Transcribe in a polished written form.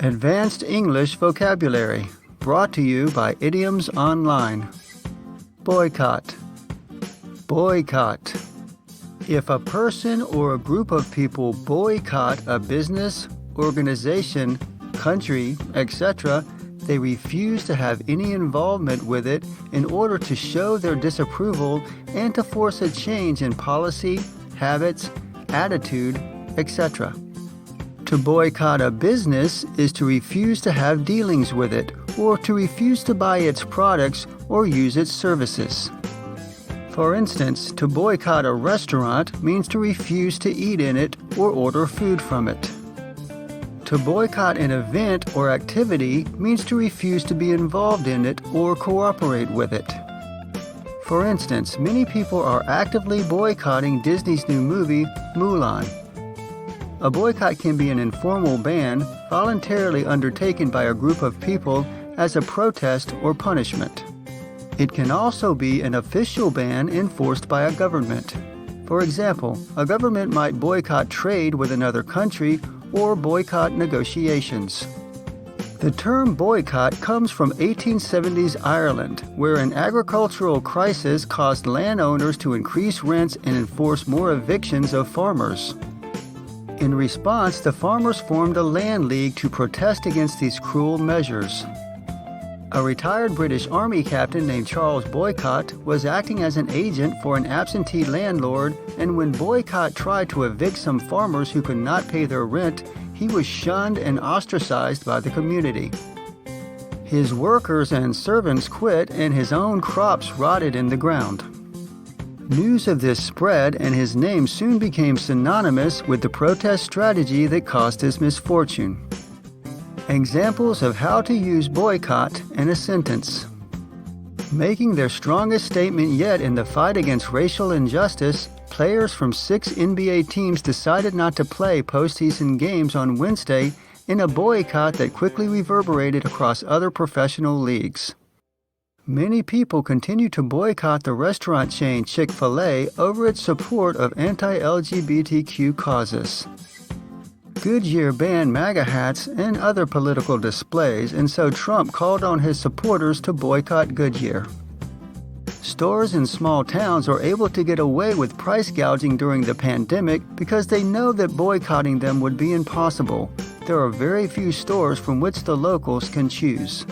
Advanced English Vocabulary, brought to you by Idioms Online. Boycott. Boycott. If a person or a group of people boycott a business, organization, country, etc., they refuse to have any involvement with it in order to show their disapproval and to force a change in policy, habits, attitude, etc. To boycott a business is to refuse to have dealings with it or to refuse to buy its products or use its services. For instance, to boycott a restaurant means to refuse to eat in it or order food from it. To boycott an event or activity means to refuse to be involved in it or cooperate with it. For instance, many people are actively boycotting Disney's new movie, Mulan. A boycott can be an informal ban voluntarily undertaken by a group of people as a protest or punishment. It can also be an official ban enforced by a government. For example, a government might boycott trade with another country or boycott negotiations. The term boycott comes from 1870s Ireland, where an agricultural crisis caused landowners to increase rents and enforce more evictions of farmers. In response, the farmers formed a land league to protest against these cruel measures. A retired British Army captain named Charles Boycott was acting as an agent for an absentee landlord, and when Boycott tried to evict some farmers who could not pay their rent, he was shunned and ostracized by the community. His workers and servants quit, and his own crops rotted in the ground. News of this spread, and his name soon became synonymous with the protest strategy that caused his misfortune. Examples of how to use boycott in a sentence. Making their strongest statement yet in the fight against racial injustice, players from 6 NBA teams decided not to play postseason games on Wednesday in a boycott that quickly reverberated across other professional leagues. Many people continue to boycott the restaurant chain Chick-fil-A over its support of anti-LGBTQ causes. Goodyear banned MAGA hats and other political displays, and so Trump called on his supporters to boycott Goodyear. Stores in small towns are able to get away with price gouging during the pandemic because they know that boycotting them would be impossible. There are very few stores from which the locals can choose.